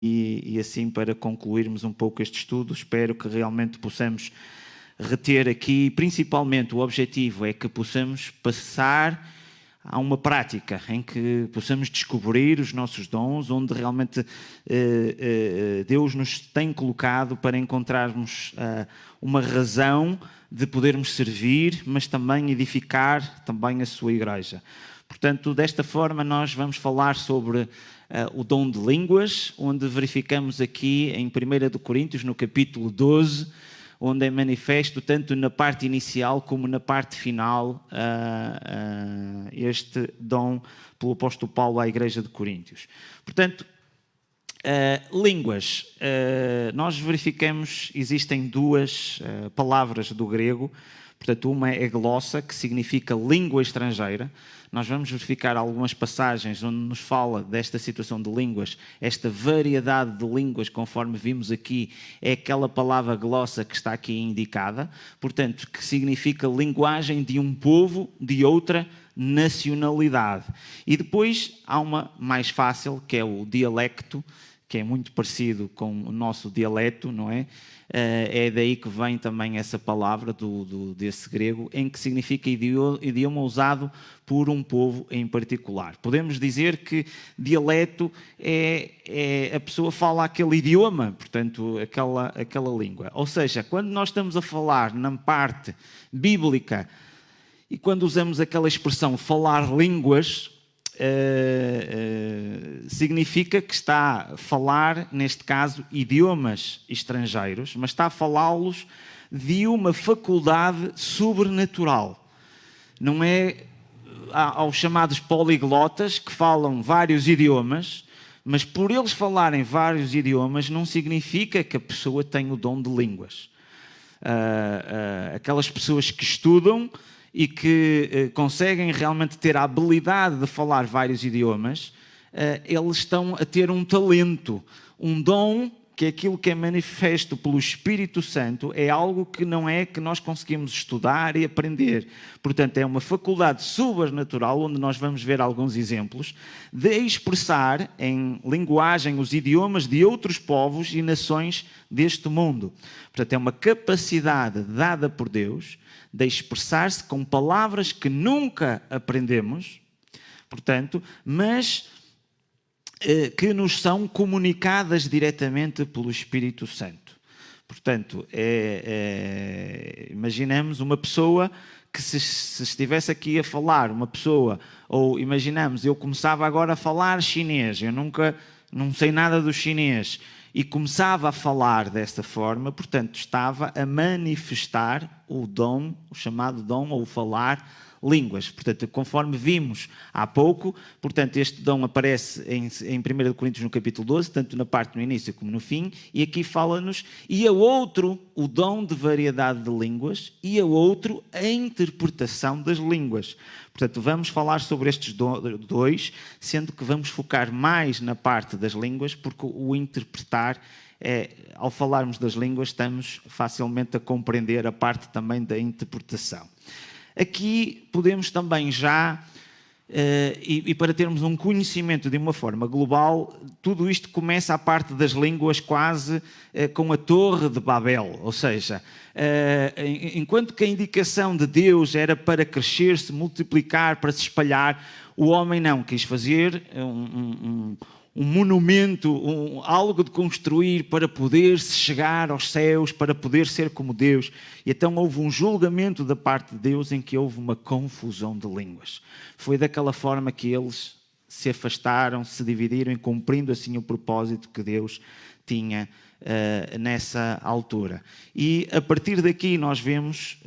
E assim, para concluirmos um pouco este estudo, espero que realmente possamos reter aqui, principalmente o objetivo é que possamos passar a uma prática em que possamos descobrir os nossos dons, onde realmente Deus nos tem colocado para encontrarmos uma razão de podermos servir, mas também edificar também a sua igreja. Portanto, desta forma nós vamos falar sobre o dom de línguas, onde verificamos aqui em 1 Coríntios, no capítulo 12, onde é manifesto tanto na parte inicial como na parte final este dom pelo apóstolo Paulo à igreja de Coríntios. Portanto, línguas. Nós verificamos, existem duas palavras do grego. Portanto, uma é glossa, que significa língua estrangeira. Nós vamos verificar algumas passagens onde nos fala desta situação de línguas, esta variedade de línguas, conforme vimos aqui, é aquela palavra glossa que está aqui indicada, portanto, que significa linguagem de um povo, de outra nacionalidade. E depois há uma mais fácil, que é o dialecto, que é muito parecido com o nosso dialeto, não é? É daí que vem também essa palavra desse grego, em que significa idioma usado por um povo em particular. Podemos dizer que dialeto é a pessoa fala aquele idioma, portanto, aquela língua. Ou seja, quando nós estamos a falar na parte bíblica e quando usamos aquela expressão falar línguas, significa que está a falar, neste caso, idiomas estrangeiros, mas está a falá-los de uma faculdade sobrenatural. Não é aos chamados poliglotas, que falam vários idiomas, mas por eles falarem vários idiomas não significa que a pessoa tem o dom de línguas. Aquelas pessoas que estudam e que conseguem realmente ter a habilidade de falar vários idiomas, eles estão a ter um talento, um dom, que é aquilo que é manifesto pelo Espírito Santo, é algo que não é que nós conseguimos estudar e aprender. Portanto, é uma faculdade sobrenatural, onde nós vamos ver alguns exemplos, de expressar em linguagem os idiomas de outros povos e nações deste mundo. Portanto, é uma capacidade dada por Deus de expressar-se com palavras que nunca aprendemos, portanto, mas que nos são comunicadas diretamente pelo Espírito Santo. Portanto, imaginemos uma pessoa que se estivesse aqui a falar, uma pessoa, ou imaginamos, eu começava agora a falar chinês, eu não sei nada do chinês, e começava a falar desta forma, portanto, estava a manifestar o dom, o chamado dom, ou falar línguas. Portanto, conforme vimos há pouco, portanto, este dom aparece em 1 Coríntios no capítulo 12, tanto na parte no início como no fim, e aqui fala-nos, e a outro, o dom de variedade de línguas, e a outro, a interpretação das línguas. Portanto, vamos falar sobre estes dois, sendo que vamos focar mais na parte das línguas, porque o interpretar, ao falarmos das línguas, estamos facilmente a compreender a parte também da interpretação. Aqui podemos também já, e para termos um conhecimento de uma forma global, tudo isto começa a parte das línguas quase com a Torre de Babel, ou seja, enquanto que a indicação de Deus era para crescer, se multiplicar, para se espalhar, o homem não quis fazer um monumento, algo de construir para poder chegar aos céus, para poder ser como Deus. E então houve um julgamento da parte de Deus em que houve uma confusão de línguas. Foi daquela forma que eles se afastaram, se dividiram, cumprindo assim o propósito que Deus tinha nessa altura. E a partir daqui nós vemos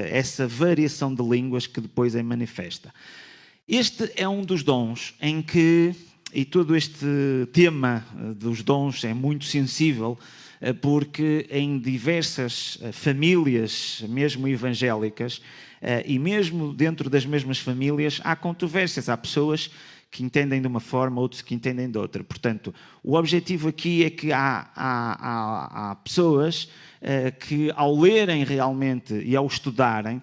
essa variação de línguas que depois é manifesta. Este é um dos dons em que, e todo este tema dos dons é muito sensível, porque em diversas famílias, mesmo evangélicas, e mesmo dentro das mesmas famílias, há controvérsias. Há pessoas que entendem de uma forma, outros que entendem de outra. Portanto, o objetivo aqui é que há pessoas que ao lerem realmente e ao estudarem,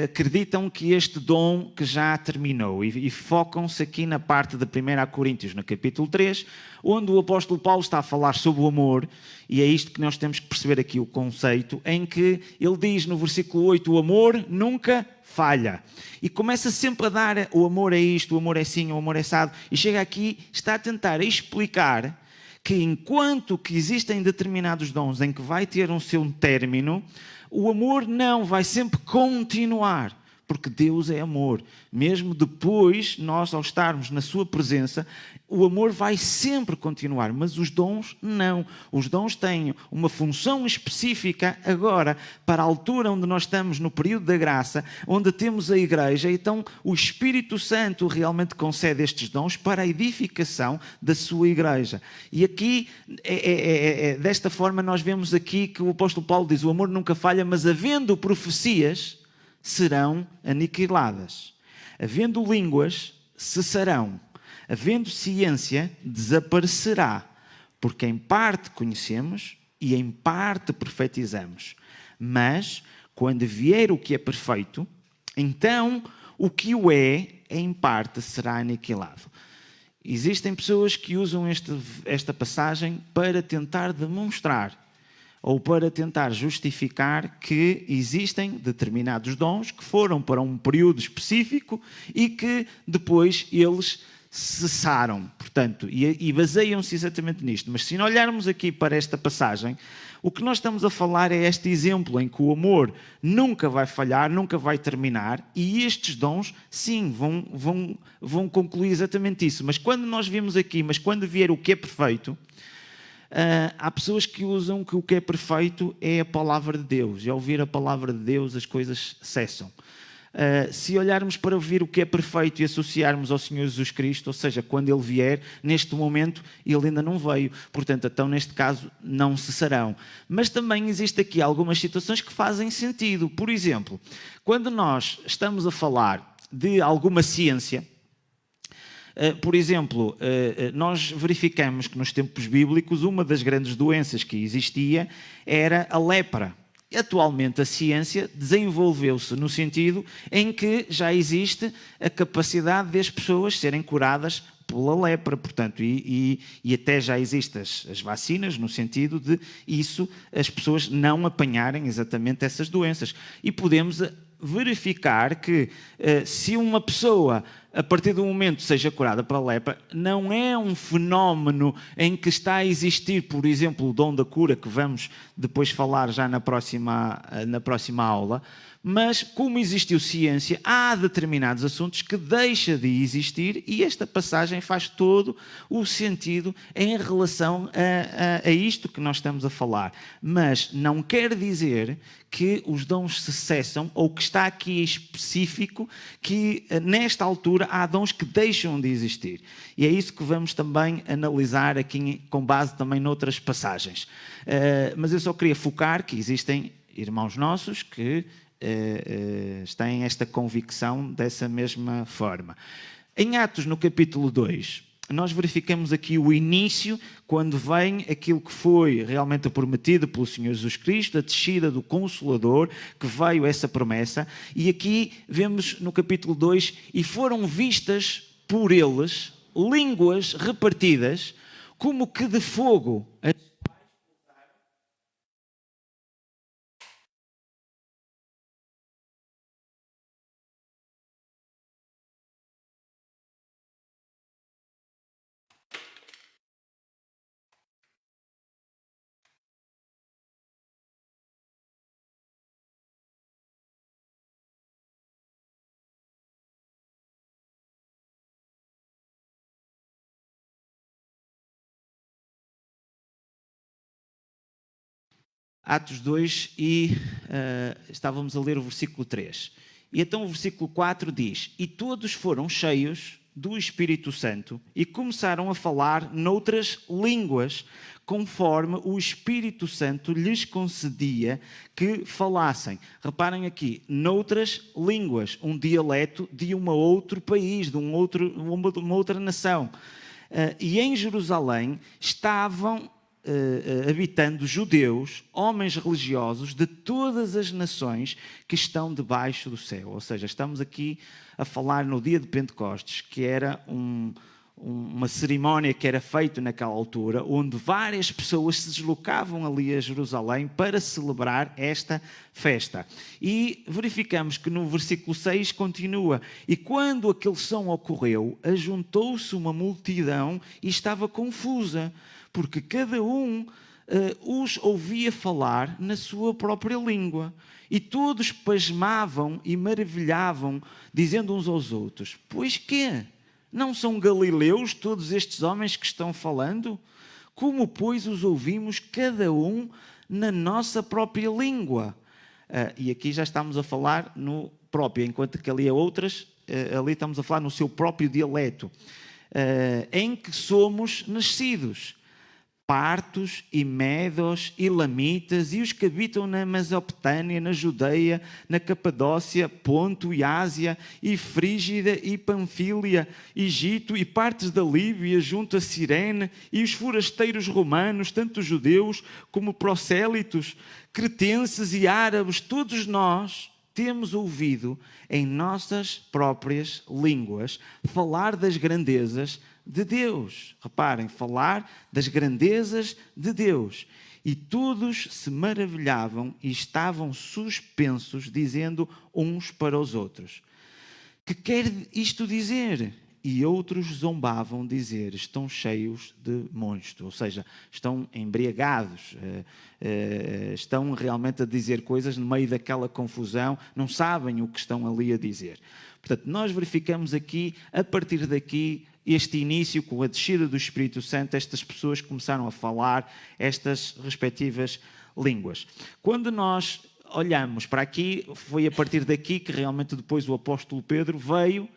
acreditam que este dom que já terminou e focam-se aqui na parte de 1 Coríntios, no capítulo 3, onde o apóstolo Paulo está a falar sobre o amor, e é isto que nós temos que perceber aqui, o conceito, em que ele diz no versículo 8, o amor nunca falha. E começa sempre a dar o amor é isto, o amor é assim, o amor é assado, e chega aqui, está a tentar explicar que enquanto que existem determinados dons em que vai ter um seu término, o amor não, vai sempre continuar, porque Deus é amor. Mesmo depois, nós ao estarmos na sua presença, o amor vai sempre continuar, mas os dons não. Os dons têm uma função específica agora, para a altura onde nós estamos no período da graça, onde temos a igreja, então o Espírito Santo realmente concede estes dons para a edificação da sua igreja. E aqui, desta forma, nós vemos aqui que o apóstolo Paulo diz, o amor nunca falha, mas havendo profecias, serão aniquiladas. Havendo línguas, cessarão. Havendo ciência, desaparecerá. Porque em parte conhecemos e em parte profetizamos. Mas, quando vier o que é perfeito, então o que o é, em parte, será aniquilado. Existem pessoas que usam esta passagem para tentar demonstrar ou para tentar justificar que existem determinados dons que foram para um período específico e que depois eles cessaram. Portanto, e baseiam-se exatamente nisto. Mas se olharmos aqui para esta passagem, o que nós estamos a falar é este exemplo em que o amor nunca vai falhar, nunca vai terminar, e estes dons, sim, vão concluir exatamente isso. Mas quando nós vimos aqui, mas quando vier o que é perfeito, há pessoas que usam que o que é perfeito é a palavra de Deus. E ao ouvir a palavra de Deus, as coisas cessam. Se olharmos para ouvir o que é perfeito e associarmos ao Senhor Jesus Cristo, ou seja, quando Ele vier, neste momento Ele ainda não veio, portanto, então neste caso não cessarão. Mas também existe aqui algumas situações que fazem sentido. Por exemplo, quando nós estamos a falar de alguma ciência, por exemplo, nós verificamos que nos tempos bíblicos uma das grandes doenças que existia era a lepra. Atualmente a ciência desenvolveu-se no sentido em que já existe a capacidade das pessoas serem curadas pela lepra, portanto, e até já existem as vacinas no sentido de isso, as pessoas não apanharem exatamente essas doenças. E podemos verificar que se uma pessoa, a partir do momento seja curada pela lepra, não é um fenómeno em que está a existir, por exemplo, o dom da cura, que vamos depois falar já na próxima aula, mas como existiu ciência, há determinados assuntos que deixam de existir e esta passagem faz todo o sentido em relação a isto que nós estamos a falar. Mas não quer dizer que os dons se cessam ou que está aqui específico que nesta altura há dons que deixam de existir. E é isso que vamos também analisar aqui com base também noutras passagens. Mas eu só queria focar que existem irmãos nossos que têm esta convicção dessa mesma forma. Em Atos, no capítulo 2, nós verificamos aqui o início, quando vem aquilo que foi realmente prometido pelo Senhor Jesus Cristo, a descida do Consolador, que veio essa promessa, e aqui vemos no capítulo 2, e foram vistas por eles línguas repartidas, como que de fogo. Atos 2 e estávamos a ler o versículo 3. E então o versículo 4 diz: E todos foram cheios do Espírito Santo e começaram a falar noutras línguas, conforme o Espírito Santo lhes concedia que falassem. Reparem aqui, noutras línguas, um dialeto de um outro país, de uma outra nação. E em Jerusalém estavam habitando judeus, homens religiosos de todas as nações que estão debaixo do céu. Ou seja, estamos aqui a falar no dia de Pentecostes, que era uma cerimónia que era feita naquela altura, onde várias pessoas se deslocavam ali a Jerusalém para celebrar esta festa. E verificamos que no versículo 6 continua: e quando aquele som ocorreu, ajuntou-se uma multidão e estava confusa, porque cada um os ouvia falar na sua própria língua. E todos pasmavam e maravilhavam, dizendo uns aos outros: pois quê? Não são galileus todos estes homens que estão falando? Como, pois, os ouvimos cada um na nossa própria língua? E aqui já estamos a falar no próprio, enquanto que ali há outras, ali estamos a falar no seu próprio dialeto, em que somos nascidos. Partos e medos e lamitas e os que habitam na Mesopotâmia, na Judeia, na Capadócia, Ponto e Ásia e Frígida e Panfília, Egito e partes da Líbia junto a Cirene e os forasteiros romanos, tanto judeus como prosélitos, cretenses e árabes, todos nós temos ouvido em nossas próprias línguas falar das grandezas de Deus. Reparem, falar das grandezas de Deus. E todos se maravilhavam e estavam suspensos, dizendo uns para os outros: que quer isto dizer? E outros zombavam, dizer: estão cheios de monstro. Ou seja, estão embriagados, estão realmente a dizer coisas no meio daquela confusão, não sabem o que estão ali a dizer. Portanto, nós verificamos aqui, a partir daqui, este início com a descida do Espírito Santo, estas pessoas começaram a falar estas respectivas línguas. Quando nós olhamos para aqui, foi a partir daqui que realmente depois o apóstolo Pedro veio,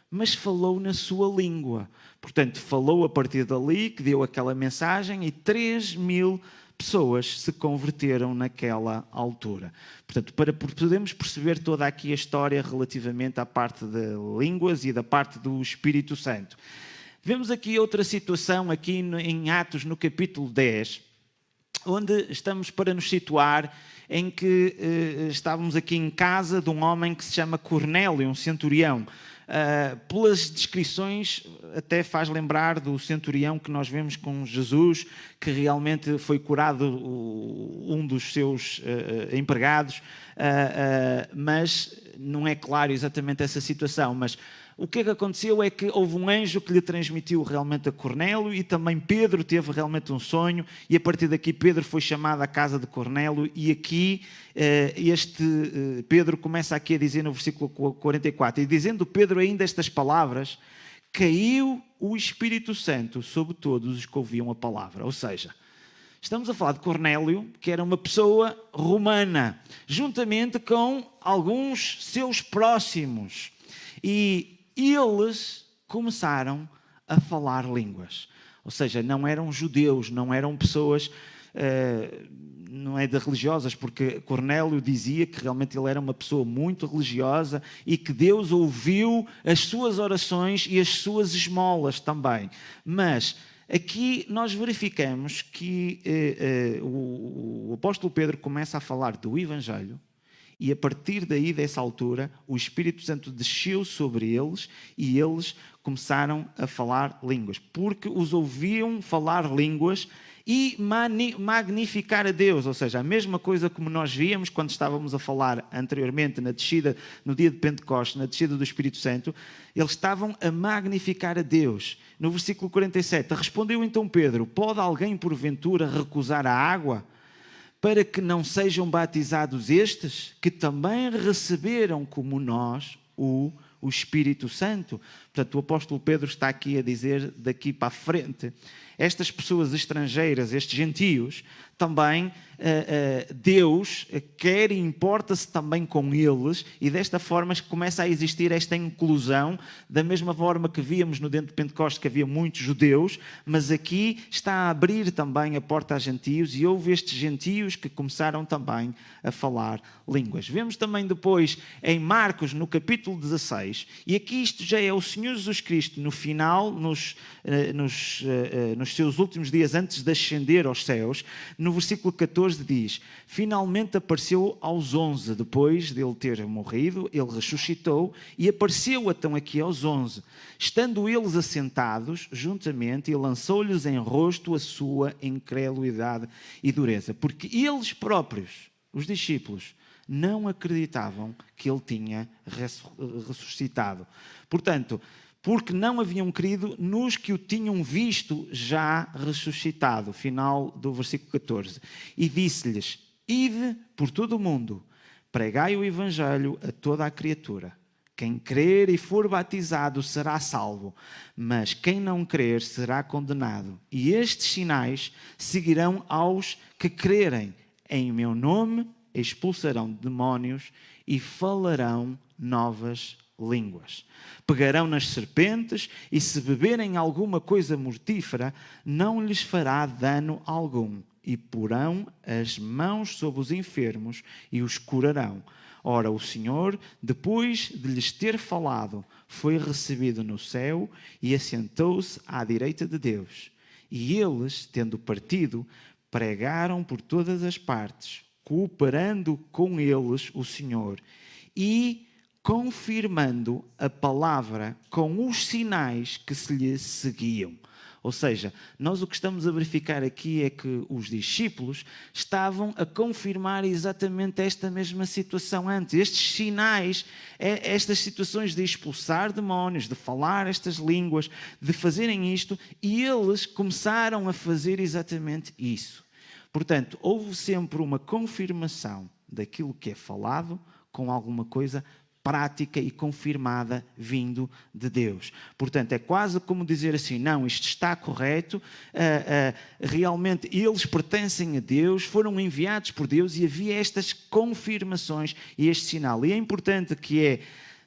mas falou na sua língua. Portanto, falou a partir dali, que deu aquela mensagem, e 3.000 pessoas se converteram naquela altura. Portanto, para podermos perceber toda aqui a história relativamente à parte de línguas e da parte do Espírito Santo. Vemos aqui outra situação, aqui em Atos, no capítulo 10, onde estamos para nos situar em que estávamos aqui em casa de um homem que se chama Cornélio, um centurião. Pelas descrições até faz lembrar do centurião que nós vemos com Jesus, que realmente foi curado um dos seus empregados, mas não é claro exatamente essa situação. Mas o que é que aconteceu é que houve um anjo que lhe transmitiu realmente a Cornélio, e também Pedro teve realmente um sonho, e a partir daqui Pedro foi chamado à casa de Cornélio, e aqui Pedro começa aqui a dizer no versículo 44, e dizendo Pedro ainda estas palavras, caiu o Espírito Santo sobre todos os que ouviam a palavra. Ou seja, estamos a falar de Cornélio, que era uma pessoa romana, juntamente com alguns seus próximos, e eles começaram a falar línguas. Ou seja, não eram judeus, não eram pessoas, não é de religiosas, porque Cornélio dizia que realmente ele era uma pessoa muito religiosa e que Deus ouviu as suas orações e as suas esmolas também. Mas aqui nós verificamos que o apóstolo Pedro começa a falar do Evangelho, e a partir daí, dessa altura, o Espírito Santo desceu sobre eles e eles começaram a falar línguas, porque os ouviam falar línguas e magnificar a Deus. Ou seja, a mesma coisa como nós víamos quando estávamos a falar anteriormente na descida, no dia de Pentecostes, na descida do Espírito Santo, eles estavam a magnificar a Deus. No versículo 47, respondeu então Pedro: pode alguém porventura recusar a água para que não sejam batizados estes, que também receberam como nós o Espírito Santo? Portanto, o apóstolo Pedro está aqui a dizer daqui para a frente, estas pessoas estrangeiras, estes gentios, também Deus quer e importa-se também com eles, e desta forma começa a existir esta inclusão, da mesma forma que víamos no dentro de Pentecostes que havia muitos judeus, mas aqui está a abrir também a porta a gentios, e houve estes gentios que começaram também a falar línguas. Vemos também depois em Marcos, no capítulo 16, e aqui isto já é o Senhor Jesus Cristo no final, nos nos seus últimos dias antes de ascender aos céus, no versículo 14 diz: finalmente apareceu aos 11, depois de ele ter morrido, ele ressuscitou e apareceu então aqui aos 11. Estando eles assentados juntamente, e lançou-lhes em rosto a sua incredulidade e dureza, porque eles próprios, os discípulos, não acreditavam que ele tinha ressuscitado. Portanto, porque não haviam crido nos que o tinham visto já ressuscitado. Final do versículo 14. E disse-lhes: ide por todo o mundo, pregai o evangelho a toda a criatura. Quem crer e for batizado será salvo, mas quem não crer será condenado. E estes sinais seguirão aos que crerem. Em meu nome expulsarão demónios e falarão novas línguas. Pegarão nas serpentes e se beberem alguma coisa mortífera, não lhes fará dano algum. E porão as mãos sobre os enfermos e os curarão. Ora, o Senhor, depois de lhes ter falado, foi recebido no céu e assentou-se à direita de Deus. E eles, tendo partido, pregaram por todas as partes, cooperando com eles o Senhor e confirmando a palavra com os sinais que se lhe seguiam. Ou seja, nós o que estamos a verificar aqui é que os discípulos estavam a confirmar exatamente esta mesma situação antes. Estes sinais, estas situações de expulsar demónios, de falar estas línguas, de fazerem isto, e eles começaram a fazer exatamente isso. Portanto, houve sempre uma confirmação daquilo que é falado com alguma coisa prática e confirmada vindo de Deus. Portanto, é quase como dizer assim: não, isto está correto, realmente eles pertencem a Deus, foram enviados por Deus, e havia estas confirmações e este sinal. E é importante que é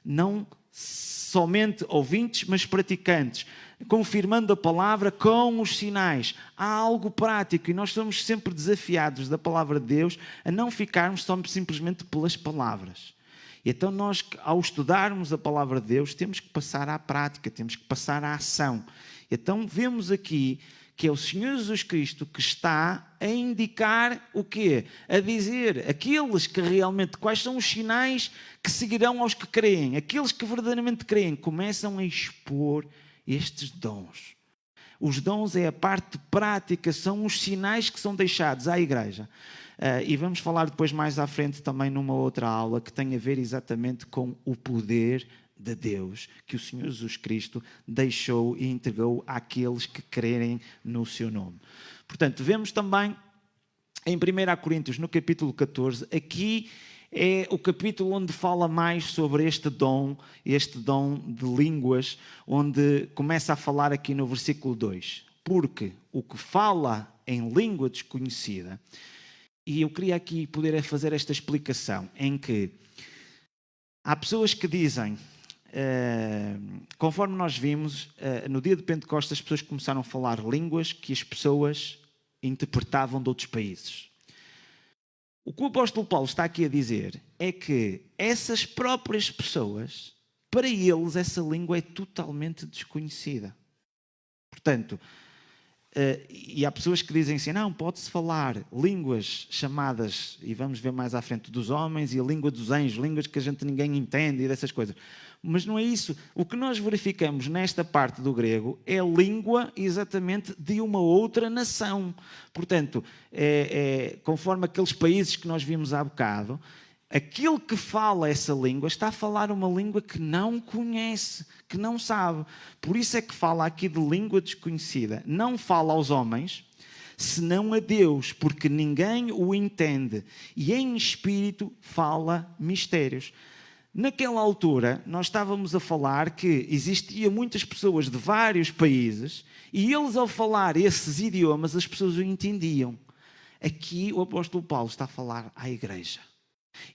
não somente ouvintes, mas praticantes, confirmando a palavra com os sinais. Há algo prático, e nós somos sempre desafiados da palavra de Deus a não ficarmos só simplesmente pelas palavras. E então nós, ao estudarmos a palavra de Deus, temos que passar à prática, temos que passar à ação. Então vemos aqui que é o Senhor Jesus Cristo que está a indicar o quê? A dizer aqueles que realmente, quais são os sinais que seguirão aos que creem. Aqueles que verdadeiramente creem começam a expor estes dons. Os dons é a parte prática, são os sinais que são deixados à igreja. E vamos falar depois mais à frente também numa outra aula que tem a ver exatamente com o poder de Deus que o Senhor Jesus Cristo deixou e entregou àqueles que crerem no seu nome. Portanto, vemos também em 1 Coríntios, no capítulo 14, aqui é o capítulo onde fala mais sobre este dom de línguas, onde começa a falar aqui no versículo 2. Porque o que fala em língua desconhecida, e eu queria aqui poder fazer esta explicação, em que há pessoas que dizem, conforme nós vimos, no dia de Pentecostes as pessoas começaram a falar línguas que as pessoas interpretavam de outros países. O que o apóstolo Paulo está aqui a dizer é que essas próprias pessoas, para eles, essa língua é totalmente desconhecida. Portanto, e há pessoas que dizem assim: não, pode-se falar línguas chamadas, e vamos ver mais à frente, dos homens, e a língua dos anjos, línguas que ninguém entende e dessas coisas. Mas não é isso. O que nós verificamos nesta parte do grego é a língua exatamente de uma outra nação. Portanto, conforme aqueles países que nós vimos há bocado, aquele que fala essa língua está a falar uma língua que não conhece, que não sabe. Por isso é que fala aqui de língua desconhecida. Não fala aos homens, senão a Deus, porque ninguém o entende. E em espírito fala mistérios. Naquela altura, nós estávamos a falar que existiam muitas pessoas de vários países e eles, ao falar esses idiomas, as pessoas o entendiam. Aqui o apóstolo Paulo está a falar à igreja.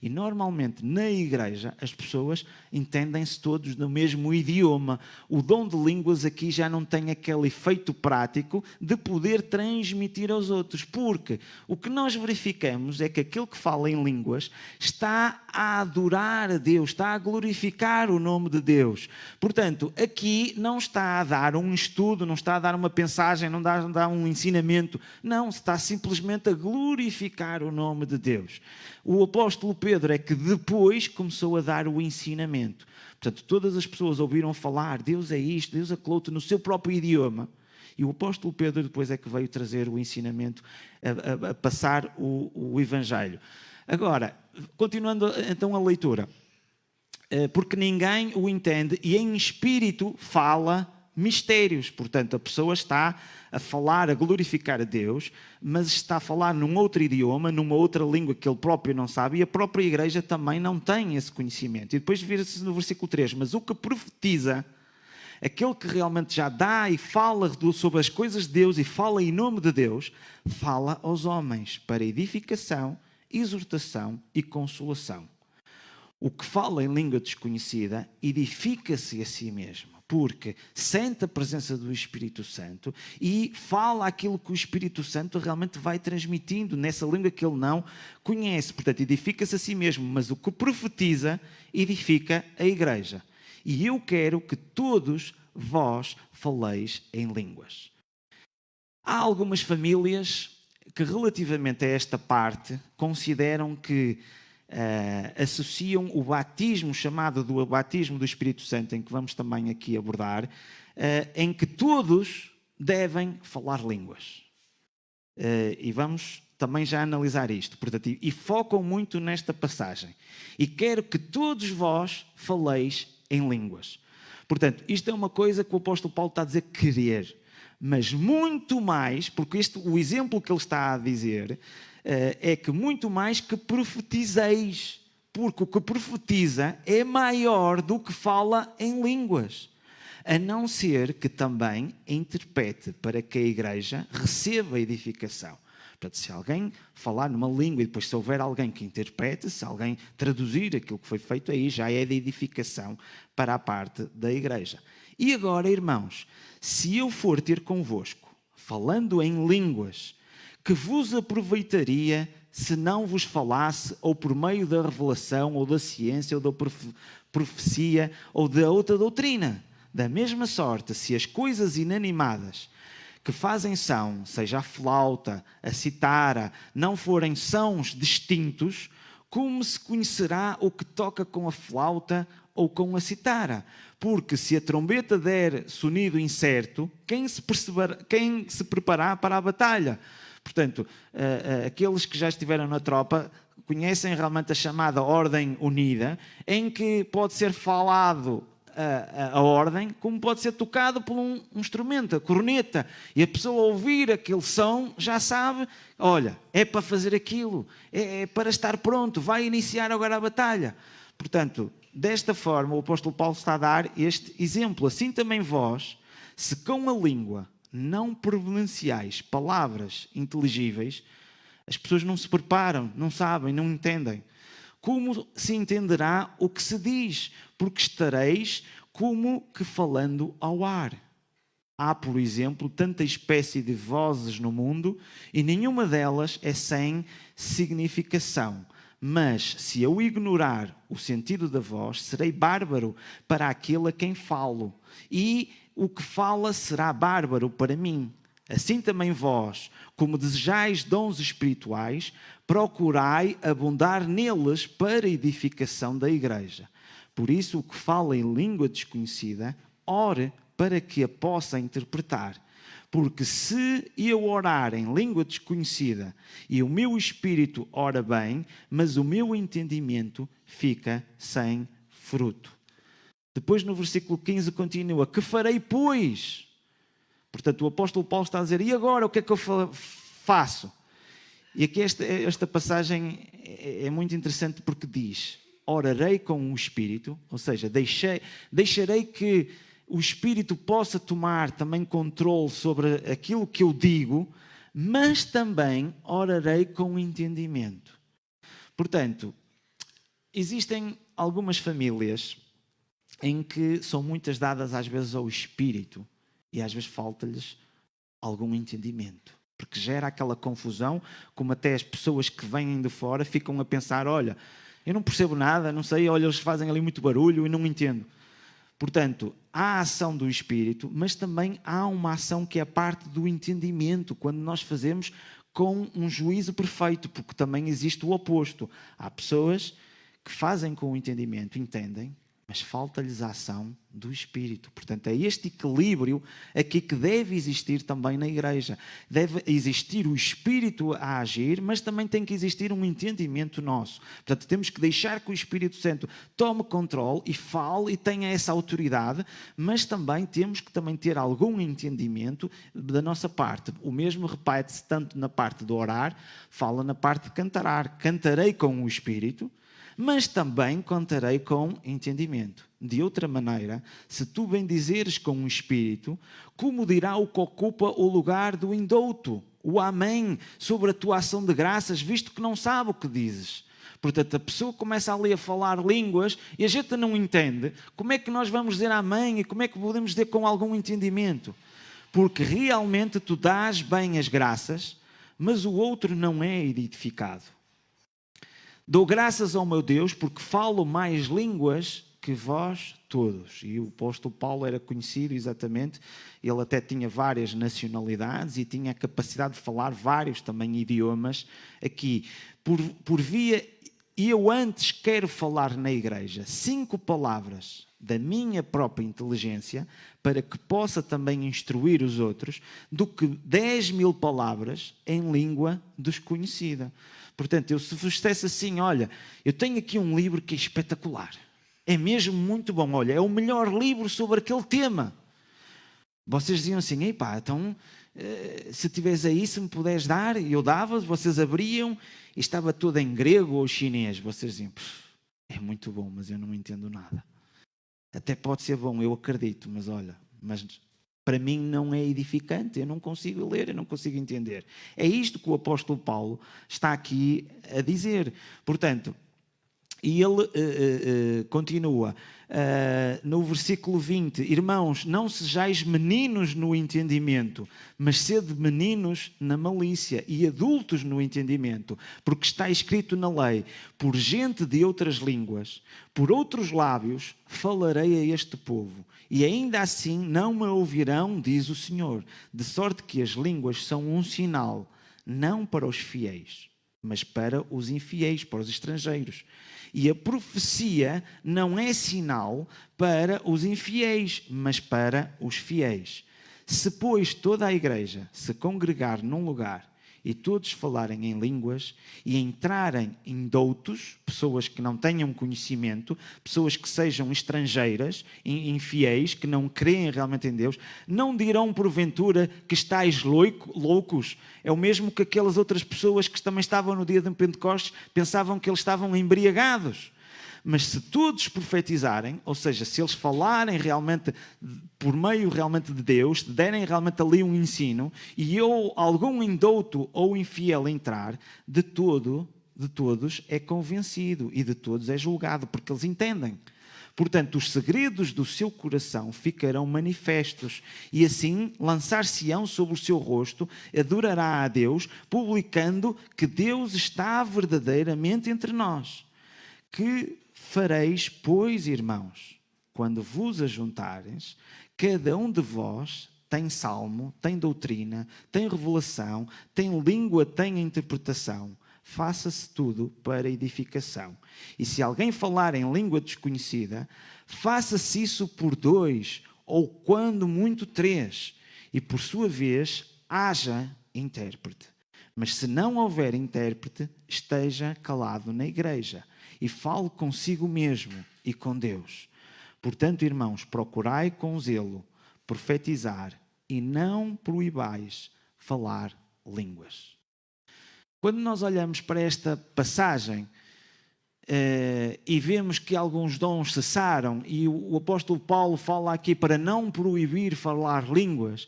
E normalmente na igreja as pessoas entendem-se todos no mesmo idioma. O dom de línguas aqui já não tem aquele efeito prático de poder transmitir aos outros, porque o que nós verificamos é que aquele que fala em línguas está a adorar a Deus, está a glorificar o nome de Deus. Portanto, aqui não está a dar um estudo, não está a dar uma pensagem, não dá a dar um ensinamento, não, está simplesmente a glorificar o nome de Deus. O apóstolo Pedro é que depois começou a dar o ensinamento. Portanto, todas as pessoas ouviram falar, Deus é isto, Deus é aquilo outro, no seu próprio idioma. E o apóstolo Pedro depois é que veio trazer o ensinamento, a passar o Evangelho. Agora, continuando então a leitura. Porque ninguém o entende e em espírito fala mistérios. Portanto, a pessoa está a falar, a glorificar a Deus, mas está a falar num outro idioma, numa outra língua que ele próprio não sabe, e a própria igreja também não tem esse conhecimento. E depois vira-se no versículo 3, mas o que profetiza, aquele que realmente já dá e fala sobre as coisas de Deus e fala em nome de Deus, fala aos homens para edificação, exortação e consolação. O que fala em língua desconhecida edifica-se a si mesmo, porque sente a presença do Espírito Santo e fala aquilo que o Espírito Santo realmente vai transmitindo nessa língua que ele não conhece. Portanto, edifica-se a si mesmo, mas o que profetiza edifica a igreja. E eu quero que todos vós faleis em línguas. Há algumas famílias que, relativamente a esta parte, consideram que associam o batismo, chamado do batismo do Espírito Santo, em que vamos também aqui abordar, em que todos devem falar línguas. E vamos também já analisar isto. Portanto, e focam muito nesta passagem. E quero que todos vós faleis em línguas. Portanto, isto é uma coisa que o apóstolo Paulo está a dizer querer. Mas muito mais, porque o exemplo que ele está a dizer é que muito mais que profetizeis, porque o que profetiza é maior do que fala em línguas, a não ser que também interprete para que a igreja receba edificação. Portanto, se alguém falar numa língua e depois se houver alguém que interprete, se alguém traduzir aquilo que foi feito aí, já é de edificação para a parte da igreja. E agora, irmãos, se eu for ter convosco, falando em línguas, que vos aproveitaria se não vos falasse ou por meio da revelação, ou da ciência, ou da profecia, ou da outra doutrina? Da mesma sorte, se as coisas inanimadas que fazem som, seja a flauta, a citara, não forem sons distintos, como se conhecerá o que toca com a flauta ou com a citara? Porque se a trombeta der sonido incerto, quem se preparar para a batalha? Portanto, aqueles que já estiveram na tropa conhecem realmente a chamada ordem unida, em que pode ser falado a ordem, como pode ser tocado por um instrumento, a corneta, e a pessoa ouvir aquele som já sabe, olha, é para fazer aquilo, é para estar pronto, vai iniciar agora a batalha. Portanto, desta forma o apóstolo Paulo está a dar este exemplo. Assim também vós, se com a língua não pronunciais palavras inteligíveis, as pessoas não se preparam, não sabem, não entendem. Como se entenderá o que se diz? Porque estareis como que falando ao ar. Há, por exemplo, tanta espécie de vozes no mundo e nenhuma delas é sem significação. Mas, se eu ignorar o sentido da voz, serei bárbaro para aquele a quem falo. E o que fala será bárbaro para mim. Assim também vós, como desejais dons espirituais, procurai abundar neles para a edificação da igreja. Por isso, o que fala em língua desconhecida, ore para que a possa interpretar. Porque se eu orar em língua desconhecida e o meu espírito ora bem, mas o meu entendimento fica sem fruto. Depois no versículo 15 continua, que farei pois? Portanto o apóstolo Paulo está a dizer, e agora o que é que eu faço? E aqui esta passagem é muito interessante porque diz, orarei com o Espírito, ou seja, deixarei que o Espírito possa tomar também controle sobre aquilo que eu digo, mas também orarei com entendimento. Portanto, existem algumas famílias em que são muitas dadas às vezes ao espírito e às vezes falta-lhes algum entendimento, porque gera aquela confusão, como até as pessoas que vêm de fora ficam a pensar, olha, eu não percebo nada, não sei, olha, eles fazem ali muito barulho e não entendo. Portanto, há a ação do espírito, mas também há uma ação que é a parte do entendimento, quando nós fazemos com um juízo perfeito, porque também existe o oposto. Há pessoas que fazem com o entendimento, entendem, mas falta-lhes a ação do Espírito. Portanto, é este equilíbrio aqui que deve existir também na igreja. Deve existir o Espírito a agir, mas também tem que existir um entendimento nosso. Portanto, temos que deixar que o Espírito Santo tome controle e fale e tenha essa autoridade, mas também temos que também ter algum entendimento da nossa parte. O mesmo repete-se tanto na parte de orar, fala na parte de cantar. Cantarei com o Espírito, mas também contarei com entendimento. De outra maneira, se tu bendizeres com o Espírito, como dirá o que ocupa o lugar do indouto, o amém, sobre a tua ação de graças, visto que não sabe o que dizes? Portanto, a pessoa começa ali a falar línguas e a gente não entende. Como é que nós vamos dizer amém e como é que podemos dizer com algum entendimento? Porque realmente tu dás bem as graças, mas o outro não é edificado. Dou graças ao meu Deus porque falo mais línguas que vós todos. E o apóstolo Paulo era conhecido exatamente, ele até tinha várias nacionalidades e tinha a capacidade de falar vários também idiomas aqui. Por via, e eu antes quero falar na igreja 5 palavras da minha própria inteligência para que possa também instruir os outros, do que 10.000 palavras em língua desconhecida. Portanto, eu se vos dissesse assim, olha, eu tenho aqui um livro que é espetacular, é mesmo muito bom, olha, é o melhor livro sobre aquele tema. Vocês diziam assim, ei pá, então, se tiveres aí, se me puderes dar, eu dava, vocês abriam e estava todo em grego ou chinês. Vocês diziam, é muito bom, mas eu não entendo nada. Até pode ser bom, eu acredito, mas olha, para mim não é edificante, eu não consigo ler, eu não consigo entender. É isto que o apóstolo Paulo está aqui a dizer. Portanto, e ele continua no versículo 20, irmãos, não sejais meninos no entendimento, mas sede meninos na malícia e adultos no entendimento, porque está escrito na lei, por gente de outras línguas, por outros lábios falarei a este povo, e ainda assim não me ouvirão, diz o Senhor, de sorte que as línguas são um sinal, não para os fiéis, mas para os infiéis, para os estrangeiros. E a profecia não é sinal para os infiéis, mas para os fiéis. Se, pois, toda a igreja se congregar num lugar e todos falarem em línguas e entrarem em doutos, pessoas que não tenham conhecimento, pessoas que sejam estrangeiras, infiéis, que não creem realmente em Deus, não dirão porventura que estáis loucos. É o mesmo que aquelas outras pessoas que também estavam no dia de Pentecostes, pensavam que eles estavam embriagados. Mas se todos profetizarem, ou seja, se eles falarem realmente por meio realmente de Deus, derem realmente ali um ensino, e algum indouto ou infiel entrar, de todos é convencido e de todos é julgado, porque eles entendem. Portanto, os segredos do seu coração ficarão manifestos, e assim lançar-se-ão sobre o seu rosto, adorará a Deus, publicando que Deus está verdadeiramente entre nós. Que fareis, pois, irmãos, quando vos ajuntares, cada um de vós tem salmo, tem doutrina, tem revelação, tem língua, tem interpretação. Faça-se tudo para edificação. E se alguém falar em língua desconhecida, faça-se isso por 2, ou quando muito 3, e por sua vez haja intérprete. Mas se não houver intérprete, esteja calado na igreja e fale consigo mesmo e com Deus. Portanto, irmãos, procurai com zelo profetizar e não proibais falar línguas. Quando nós olhamos para esta passagem e vemos que alguns dons cessaram, e o apóstolo Paulo fala aqui para não proibir falar línguas,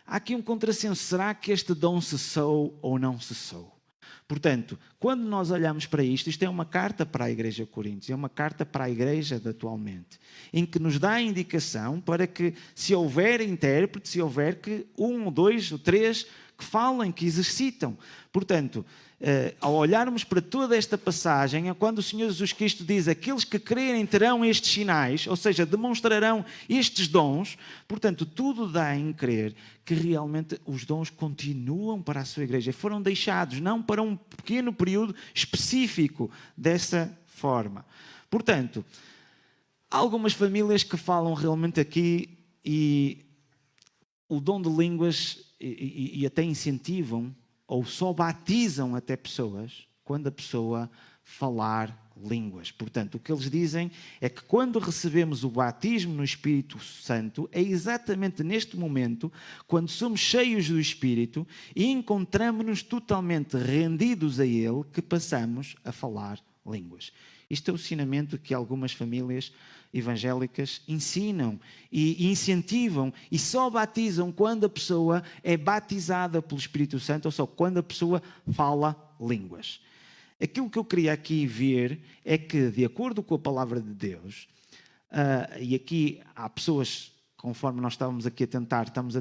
há aqui um contrassenso. Será que este dom cessou ou não cessou? Portanto, quando nós olhamos para isto, isto é uma carta para a Igreja de Coríntios, é uma carta para a Igreja de atualmente, em que nos dá a indicação para que, se houver intérprete, se houver que 1, 2 ou 3 que falem, que exercitam. Portanto, ao olharmos para toda esta passagem, é quando o Senhor Jesus Cristo diz: aqueles que crerem terão estes sinais, ou seja, demonstrarão estes dons. Portanto, tudo dá em crer que realmente os dons continuam para a sua igreja. Foram deixados, não para um pequeno período específico dessa forma. Portanto, há algumas famílias que falam realmente aqui e o dom de línguas e até incentivam ou só batizam até pessoas quando a pessoa falar línguas. Portanto, o que eles dizem é que quando recebemos o batismo no Espírito Santo, é exatamente neste momento, quando somos cheios do Espírito e encontramos-nos totalmente rendidos a Ele, que passamos a falar línguas. Isto é o ensinamento que algumas famílias evangélicas ensinam e incentivam e só batizam quando a pessoa é batizada pelo Espírito Santo ou só quando a pessoa fala línguas. Aquilo que eu queria aqui ver é que, de acordo com a palavra de Deus, e aqui há pessoas, conforme nós estamos a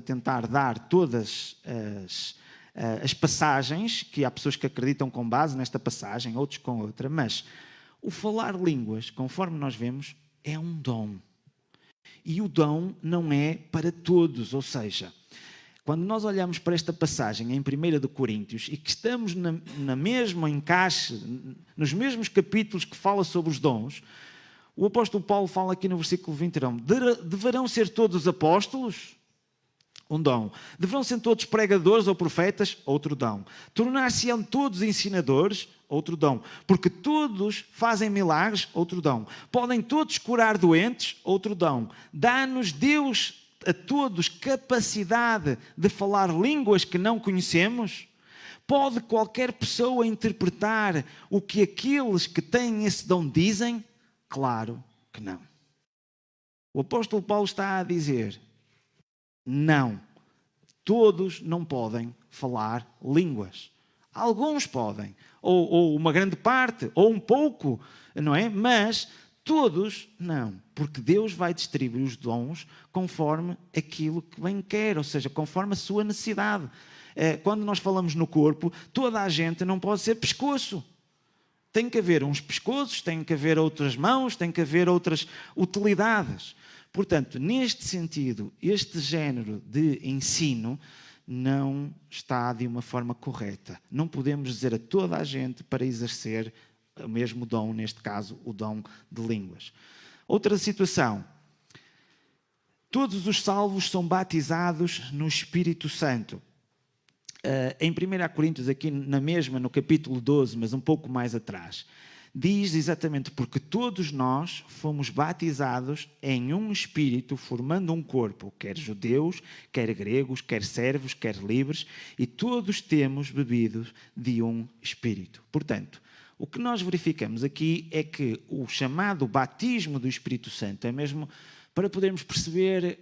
tentar dar todas as passagens, que há pessoas que acreditam com base nesta passagem, outros com outra, mas o falar línguas, conforme nós vemos, é um dom. E o dom não é para todos, ou seja, quando nós olhamos para esta passagem em 1 Coríntios e que estamos na mesma encaixe, nos mesmos capítulos que fala sobre os dons, o apóstolo Paulo fala aqui no versículo 21, deverão ser todos apóstolos? Um dom. Deverão ser todos pregadores ou profetas? Outro dom. Tornar-se-ão todos ensinadores? Outro dom. Porque todos fazem milagres? Outro dom. Podem todos curar doentes? Outro dom. Dá-nos Deus a todos capacidade de falar línguas que não conhecemos? Pode qualquer pessoa interpretar o que aqueles que têm esse dom dizem? Claro que não. O apóstolo Paulo está a dizer: não, todos não podem falar línguas. Alguns podem, ou uma grande parte, ou um pouco, não é? Mas todos não, porque Deus vai distribuir os dons conforme aquilo que bem quer, ou seja, conforme a sua necessidade. Quando nós falamos no corpo, toda a gente não pode ser pescoço. Tem que haver uns pescoços, tem que haver outras mãos, tem que haver outras utilidades. Portanto, neste sentido, este género de ensino não está de uma forma correta. Não podemos dizer a toda a gente para exercer o mesmo dom, neste caso, o dom de línguas. Outra situação. Todos os salvos são batizados no Espírito Santo. Em 1 Coríntios, aqui na mesma, no capítulo 12, mas um pouco mais atrás, diz exatamente: porque todos nós fomos batizados em um Espírito, formando um corpo, quer judeus, quer gregos, quer servos, quer livres, e todos temos bebido de um Espírito. Portanto, o que nós verificamos aqui é que o chamado batismo do Espírito Santo é mesmo para podermos perceber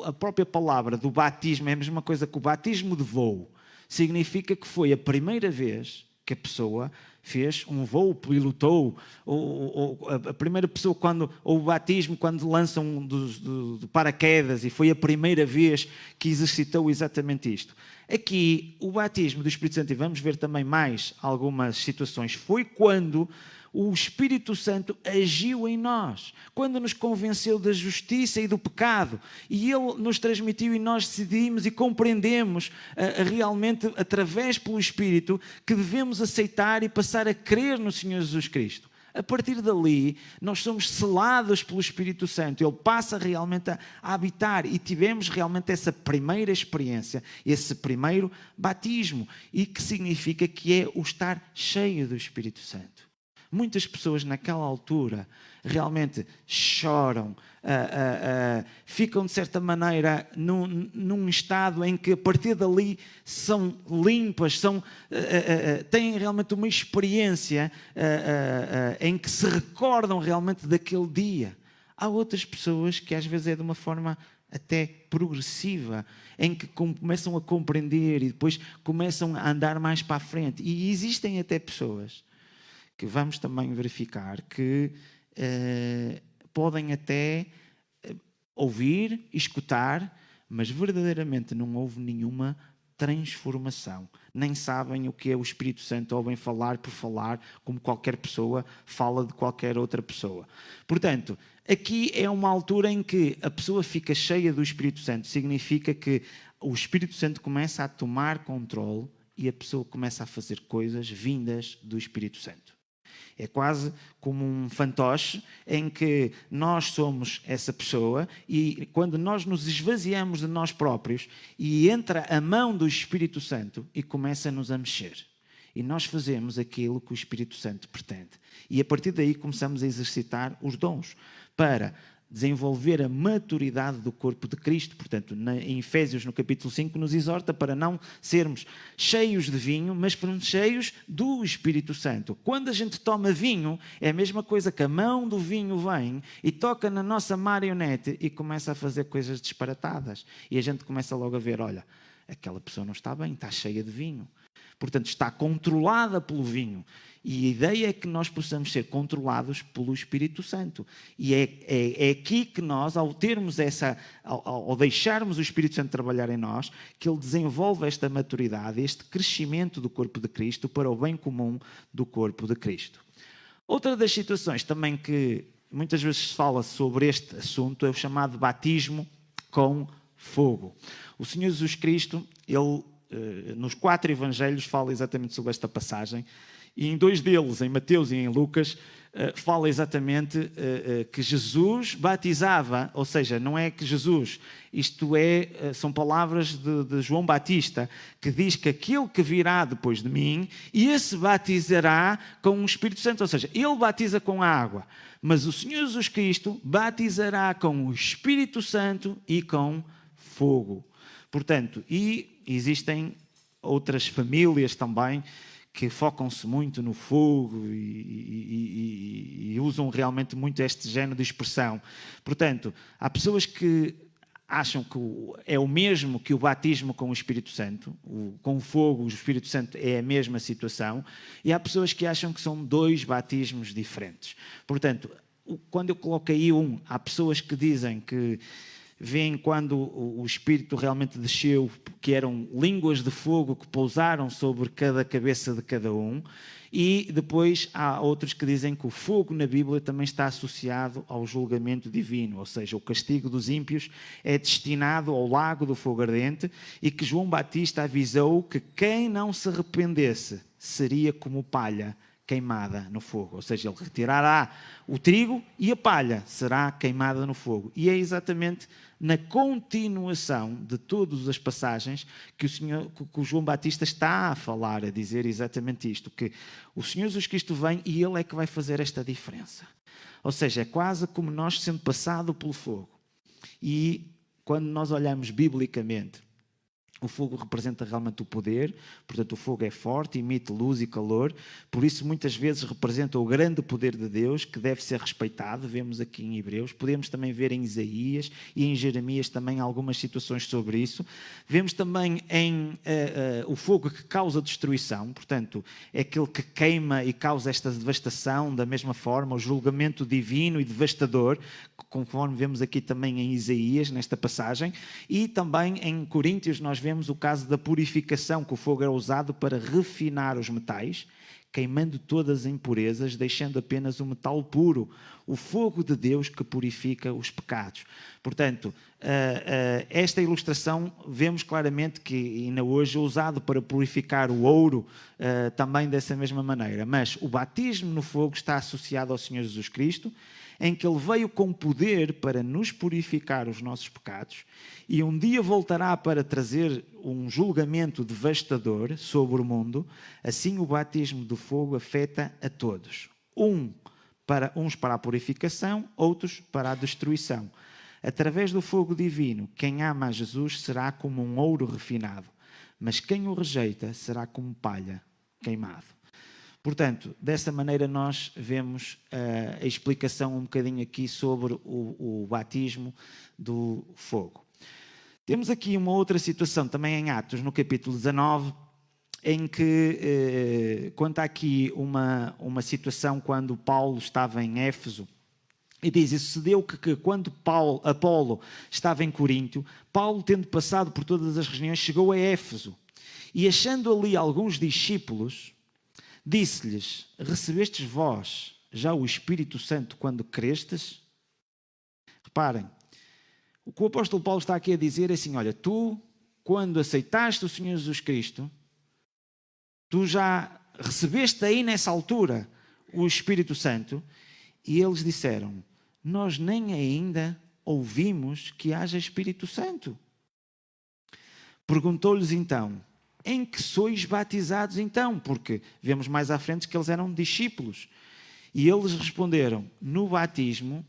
a própria palavra do batismo, é a mesma coisa que o batismo de voo. Significa que foi a primeira vez que a pessoa fez um voo, pilotou, ou a primeira pessoa, ou o batismo, quando lançam do paraquedas, e foi a primeira vez que exercitou exatamente isto. Aqui, o batismo do Espírito Santo, e vamos ver também mais algumas situações, foi quando o Espírito Santo agiu em nós, quando nos convenceu da justiça e do pecado, e Ele nos transmitiu e nós decidimos e compreendemos realmente, através pelo Espírito, que devemos aceitar e passar a crer no Senhor Jesus Cristo. A partir dali, nós somos selados pelo Espírito Santo. Ele passa realmente a habitar e tivemos realmente essa primeira experiência, esse primeiro batismo, e que significa que é o estar cheio do Espírito Santo. Muitas pessoas naquela altura realmente choram, ficam de certa maneira num estado em que a partir dali são limpas, têm realmente uma experiência em que se recordam realmente daquele dia. Há outras pessoas que às vezes é de uma forma até progressiva, em que começam a compreender e depois começam a andar mais para a frente. E existem até pessoas que vamos também verificar que podem até ouvir, escutar, mas verdadeiramente não houve nenhuma transformação. Nem sabem o que é o Espírito Santo, ouvem falar por falar, como qualquer pessoa fala de qualquer outra pessoa. Portanto, aqui é uma altura em que a pessoa fica cheia do Espírito Santo. Significa que o Espírito Santo começa a tomar controle e a pessoa começa a fazer coisas vindas do Espírito Santo. É quase como um fantoche em que nós somos essa pessoa e quando nós nos esvaziamos de nós próprios e entra a mão do Espírito Santo e começa-nos a mexer. E nós fazemos aquilo que o Espírito Santo pretende. E a partir daí começamos a exercitar os dons para desenvolver a maturidade do corpo de Cristo. Portanto, em Efésios, no capítulo 5, nos exorta para não sermos cheios de vinho, mas para cheios do Espírito Santo. Quando a gente toma vinho, é a mesma coisa que a mão do vinho vem e toca na nossa marionete e começa a fazer coisas disparatadas. E a gente começa logo a ver, olha, aquela pessoa não está bem, está cheia de vinho. Portanto, está controlada pelo vinho. E a ideia é que nós possamos ser controlados pelo Espírito Santo. E é aqui que nós, ao termos ao deixarmos o Espírito Santo trabalhar em nós, que ele desenvolve esta maturidade, este crescimento do corpo de Cristo para o bem comum do corpo de Cristo. Outra das situações também que muitas vezes se fala sobre este assunto é o chamado batismo com fogo. O Senhor Jesus Cristo, ele nos 4 evangelhos fala exatamente sobre esta passagem e em 2 deles, em Mateus e em Lucas, fala exatamente que Jesus batizava, ou seja, não é que Jesus, são palavras de João Batista, que diz que aquele que virá depois de mim, esse batizará com o Espírito Santo, ou seja, ele batiza com a água, mas o Senhor Jesus Cristo batizará com o Espírito Santo e com fogo. Portanto, e existem outras famílias também que focam-se muito no fogo e usam realmente muito este género de expressão. Portanto, há pessoas que acham que é o mesmo que o batismo com o Espírito Santo, com o fogo, o Espírito Santo é a mesma situação, e há pessoas que acham que são 2 batismos diferentes. Portanto, quando eu coloco aí há pessoas que dizem que veem quando o Espírito realmente desceu, que eram línguas de fogo que pousaram sobre cada cabeça de cada um. E depois há outros que dizem que o fogo na Bíblia também está associado ao julgamento divino, ou seja, o castigo dos ímpios é destinado ao lago do fogo ardente e que João Batista avisou que quem não se arrependesse seria como palha queimada no fogo, ou seja, ele retirará o trigo e a palha será queimada no fogo. E é exatamente na continuação de todas as passagens que o João Batista está a falar, a dizer exatamente isto, que o Senhor Jesus Cristo vem e ele é que vai fazer esta diferença. Ou seja, é quase como nós sendo passado pelo fogo. E quando nós olhamos biblicamente, o fogo representa realmente o poder, portanto o fogo é forte, emite luz e calor, por isso muitas vezes representa o grande poder de Deus que deve ser respeitado, vemos aqui em Hebreus, podemos também ver em Isaías e em Jeremias também algumas situações sobre isso, vemos também em o fogo que causa destruição, portanto é aquele que queima e causa esta devastação, da mesma forma, o julgamento divino e devastador, conforme vemos aqui também em Isaías, nesta passagem, e também em Coríntios nós vemos o caso da purificação, que o fogo é usado para refinar os metais, queimando todas as impurezas, deixando apenas o metal puro, o fogo de Deus que purifica os pecados. Portanto, esta ilustração vemos claramente que ainda hoje é usado para purificar o ouro também dessa mesma maneira, mas o batismo no fogo está associado ao Senhor Jesus Cristo, em que ele veio com poder para nos purificar os nossos pecados e um dia voltará para trazer um julgamento devastador sobre o mundo. Assim o batismo do fogo afeta a todos. Uns para a purificação, outros para a destruição. Através do fogo divino, quem ama a Jesus será como um ouro refinado, mas quem o rejeita será como palha queimado. Portanto, dessa maneira nós vemos a explicação um bocadinho aqui sobre o batismo do fogo. Temos aqui uma outra situação também em Atos, no capítulo 19, em que conta aqui uma situação quando Paulo estava em Éfeso. E diz, e sucedeu que quando Apolo estava em Coríntio, Paulo, tendo passado por todas as regiões, chegou a Éfeso. E achando ali alguns discípulos, disse-lhes, recebestes vós já o Espírito Santo quando crestes? Reparem, o que o apóstolo Paulo está aqui a dizer é assim, olha, tu, quando aceitaste o Senhor Jesus Cristo, tu já recebeste aí nessa altura o Espírito Santo, e eles disseram, nós nem ainda ouvimos que haja Espírito Santo. Perguntou-lhes então, em que sois batizados então? Porque vemos mais à frente que eles eram discípulos. E eles responderam, no batismo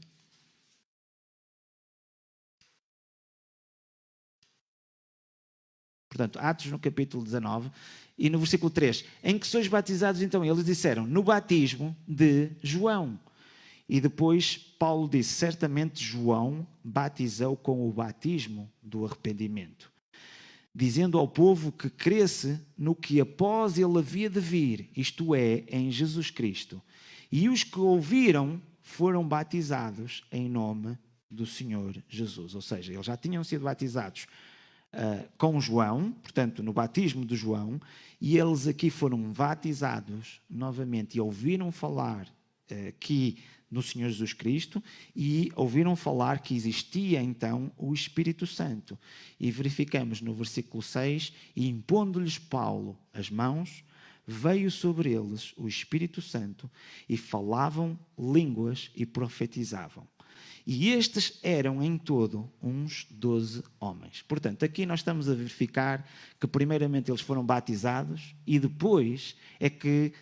portanto, Atos no capítulo 19 e no versículo 3, em que sois batizados então? Eles disseram, no batismo de João. E depois Paulo disse, certamente João batizou com o batismo do arrependimento, dizendo ao povo que cresce no que após ele havia de vir, isto é, em Jesus Cristo. E os que ouviram foram batizados em nome do Senhor Jesus. Ou seja, eles já tinham sido batizados com João, portanto, no batismo de João, e eles aqui foram batizados novamente e ouviram falar que no Senhor Jesus Cristo e ouviram falar que existia então o Espírito Santo. E verificamos no versículo 6, e impondo-lhes Paulo as mãos, veio sobre eles o Espírito Santo e falavam línguas e profetizavam. E estes eram em todo uns 12 homens. Portanto, aqui nós estamos a verificar que primeiramente eles foram batizados e depois é que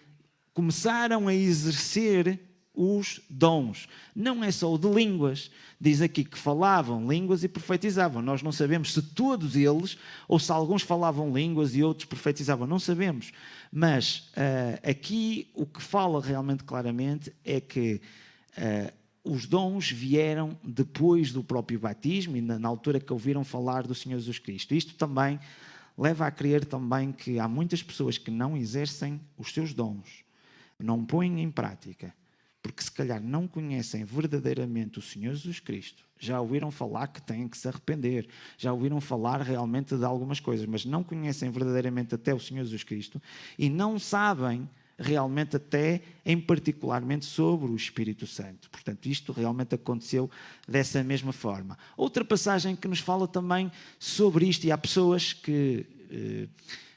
começaram a exercer os dons. Não é só o de línguas. Diz aqui que falavam línguas e profetizavam. Nós não sabemos se todos eles, ou se alguns falavam línguas e outros profetizavam. Não sabemos. Mas aqui o que fala realmente claramente é que os dons vieram depois do próprio batismo e na altura que ouviram falar do Senhor Jesus Cristo. Isto também leva a crer também que há muitas pessoas que não exercem os seus dons, não põem em prática, porque se calhar não conhecem verdadeiramente o Senhor Jesus Cristo. Já ouviram falar que têm que se arrepender, já ouviram falar realmente de algumas coisas, mas não conhecem verdadeiramente até o Senhor Jesus Cristo e não sabem realmente até em particularmente sobre o Espírito Santo. Portanto, isto realmente aconteceu dessa mesma forma. Outra passagem que nos fala também sobre isto, e há pessoas que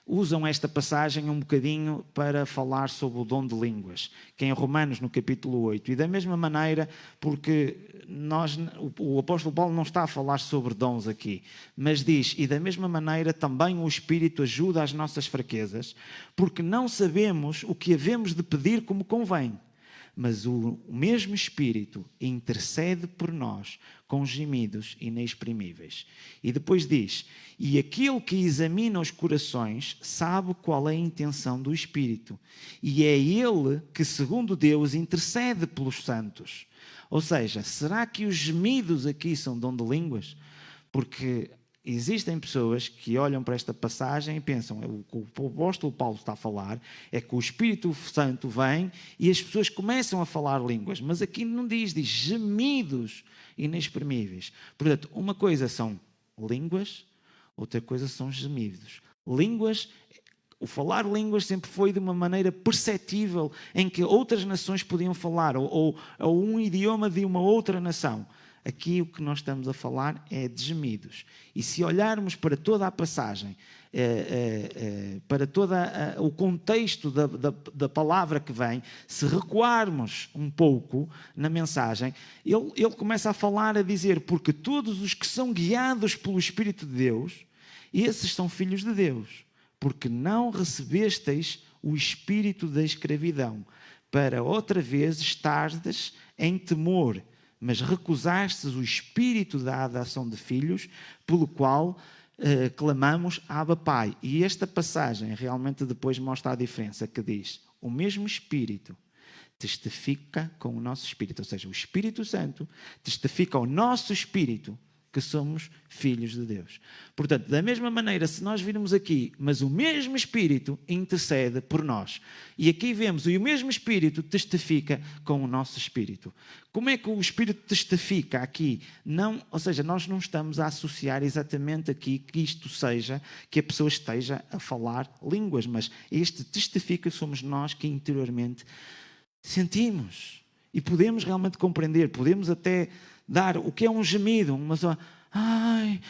usam esta passagem um bocadinho para falar sobre o dom de línguas, que é em Romanos, no capítulo 8. E da mesma maneira, porque o apóstolo Paulo não está a falar sobre dons aqui, mas diz, e da mesma maneira também o Espírito ajuda às nossas fraquezas, porque não sabemos o que havemos de pedir como convém. Mas o mesmo Espírito intercede por nós com gemidos inexprimíveis. E depois diz, e aquele que examina os corações sabe qual é a intenção do Espírito. E é ele que, segundo Deus, intercede pelos santos. Ou seja, será que os gemidos aqui são dom de línguas? Porque existem pessoas que olham para esta passagem e pensam, o que o apóstolo Paulo está a falar é que o Espírito Santo vem e as pessoas começam a falar línguas, mas aqui não diz gemidos inexprimíveis. Portanto, uma coisa são línguas, outra coisa são gemidos. Línguas, o falar línguas sempre foi de uma maneira perceptível em que outras nações podiam falar, ou um idioma de uma outra nação. Aqui o que nós estamos a falar é de gemidos. E se olharmos para toda a passagem, para todo o contexto da palavra que vem, se recuarmos um pouco na mensagem, ele começa a falar, a dizer, porque todos os que são guiados pelo Espírito de Deus, esses são filhos de Deus, porque não recebesteis o espírito da escravidão, para outra vez estardes em temor, mas recusastes o espírito da adoção de filhos, pelo qual clamamos Abba Pai. E esta passagem realmente depois mostra a diferença, que diz, o mesmo Espírito testifica com o nosso Espírito, ou seja, o Espírito Santo testifica ao nosso Espírito que somos filhos de Deus. Portanto, da mesma maneira, se nós virmos aqui, mas o mesmo Espírito intercede por nós. E aqui vemos, e o mesmo Espírito testifica com o nosso Espírito. Como é que o Espírito testifica aqui? Não, ou seja, nós não estamos a associar exatamente aqui que isto seja, que a pessoa esteja a falar línguas, mas este testifica somos nós que interiormente sentimos. E podemos realmente compreender, podemos até dar o que é um gemido, uma só, ai,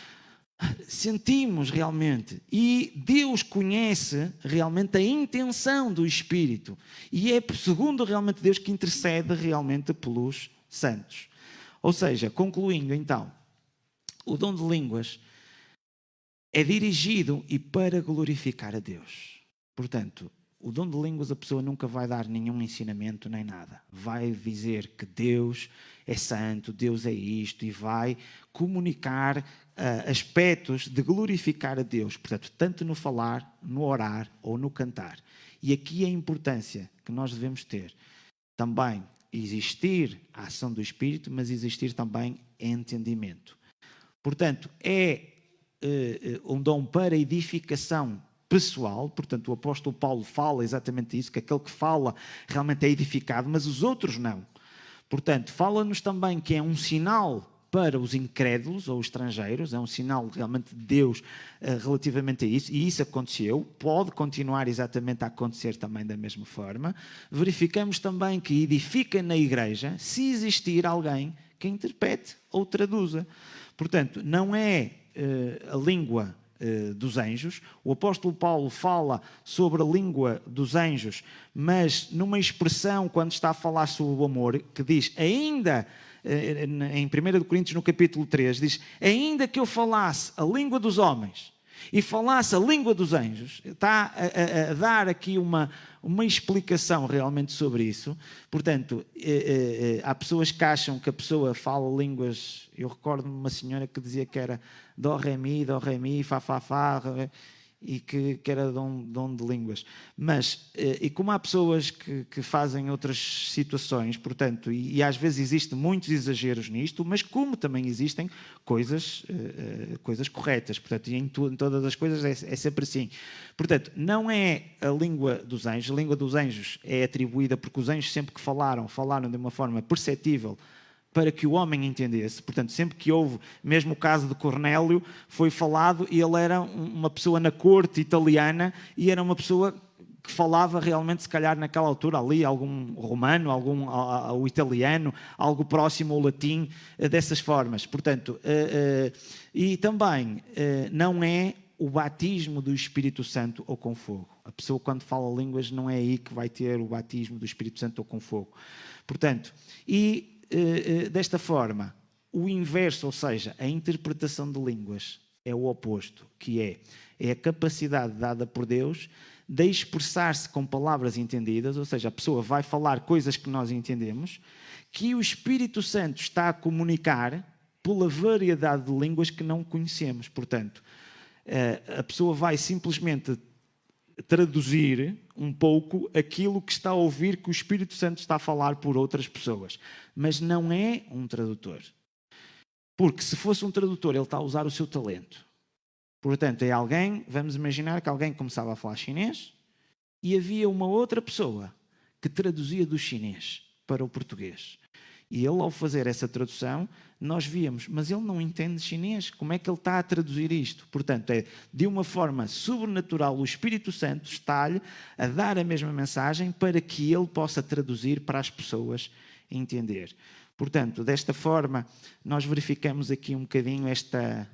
sentimos realmente. E Deus conhece realmente a intenção do Espírito. E é segundo realmente Deus que intercede realmente pelos santos. Ou seja, concluindo então, o dom de línguas é dirigido e para glorificar a Deus. Portanto, o dom de línguas a pessoa nunca vai dar nenhum ensinamento nem nada. Vai dizer que Deus é santo, Deus é isto e vai comunicar aspectos de glorificar a Deus. Portanto, tanto no falar, no orar ou no cantar. E aqui a importância que nós devemos ter. Também existir a ação do Espírito, mas existir também entendimento. Portanto, é um dom para edificação pessoal, portanto o apóstolo Paulo fala exatamente isso, que aquele que fala realmente é edificado, mas os outros não. Portanto, fala-nos também que é um sinal para os incrédulos ou estrangeiros, é um sinal realmente de Deus relativamente a isso, e isso aconteceu, pode continuar exatamente a acontecer também da mesma forma. Verificamos também que edifica na igreja se existir alguém que interprete ou traduza. Portanto, não é a língua dos anjos. O apóstolo Paulo fala sobre a língua dos anjos, mas numa expressão, quando está a falar sobre o amor, que diz, ainda, em 1 Coríntios, no capítulo 3, diz, ainda que eu falasse a língua dos homens e falasse a língua dos anjos, está a dar aqui uma explicação realmente sobre isso. Portanto, há pessoas que acham que a pessoa fala línguas. Eu recordo-me de uma senhora que dizia que era dó, ré, mi, fá, fá, fá, e que era dom de línguas. Mas, e como há pessoas que fazem outras situações, portanto, e às vezes existem muitos exageros nisto, mas como também existem coisas corretas, portanto, e em todas as coisas é sempre assim. Portanto, não é a língua dos anjos. A língua dos anjos é atribuída porque os anjos sempre que falaram de uma forma perceptível para que o homem entendesse. Portanto, sempre que houve, mesmo o caso de Cornélio, foi falado, e ele era uma pessoa na corte italiana e era uma pessoa que falava realmente, se calhar naquela altura, ali, algum romano, o italiano, algo próximo ao latim, dessas formas. Portanto, e também não é o batismo do Espírito Santo ou com fogo. A pessoa, quando fala línguas, não é aí que vai ter o batismo do Espírito Santo ou com fogo. Portanto, desta forma, o inverso, ou seja, a interpretação de línguas é o oposto, que é a capacidade dada por Deus de expressar-se com palavras entendidas, ou seja, a pessoa vai falar coisas que nós entendemos, que o Espírito Santo está a comunicar pela variedade de línguas que não conhecemos. Portanto, a pessoa vai simplesmente traduzir um pouco aquilo que está a ouvir que o Espírito Santo está a falar por outras pessoas. Mas não é um tradutor. Porque se fosse um tradutor, ele está a usar o seu talento. Portanto, é alguém, vamos imaginar que alguém começava a falar chinês e havia uma outra pessoa que traduzia do chinês para o português. E ele, ao fazer essa tradução, nós víamos, mas ele não entende chinês, como é que ele está a traduzir isto? Portanto, de uma forma sobrenatural, o Espírito Santo está-lhe a dar a mesma mensagem para que ele possa traduzir para as pessoas entender. Portanto, desta forma, nós verificamos aqui um bocadinho esta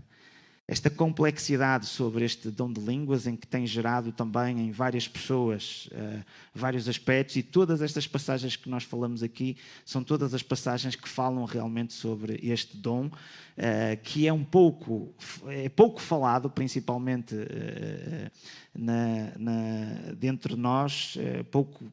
complexidade sobre este dom de línguas, em que tem gerado também em várias pessoas vários aspectos, e todas estas passagens que nós falamos aqui são todas as passagens que falam realmente sobre este dom, que é pouco falado, principalmente dentro de nós,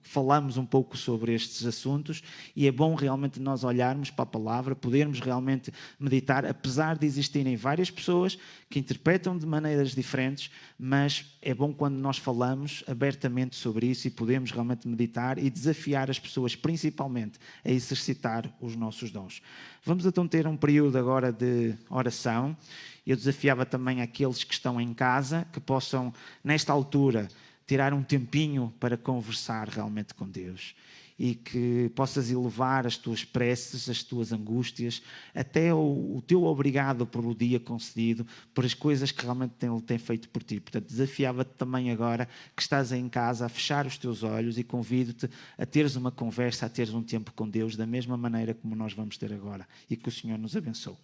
falamos um pouco sobre estes assuntos, e é bom realmente nós olharmos para a palavra, podermos realmente meditar, apesar de existirem várias pessoas que interpretam de maneiras diferentes, mas é bom quando nós falamos abertamente sobre isso e podemos realmente meditar e desafiar as pessoas, principalmente, a exercitar os nossos dons. Vamos então ter um período agora de oração. Eu desafiava também aqueles que estão em casa, que possam, nesta altura, tirar um tempinho para conversar realmente com Deus. E que possas elevar as tuas preces, as tuas angústias, até o teu obrigado por o dia concedido, por as coisas que realmente Ele tem feito por ti. Portanto, desafiava-te também agora, que estás em casa, a fechar os teus olhos, e convido-te a teres uma conversa, a teres um tempo com Deus, da mesma maneira como nós vamos ter agora. E que o Senhor nos abençoe.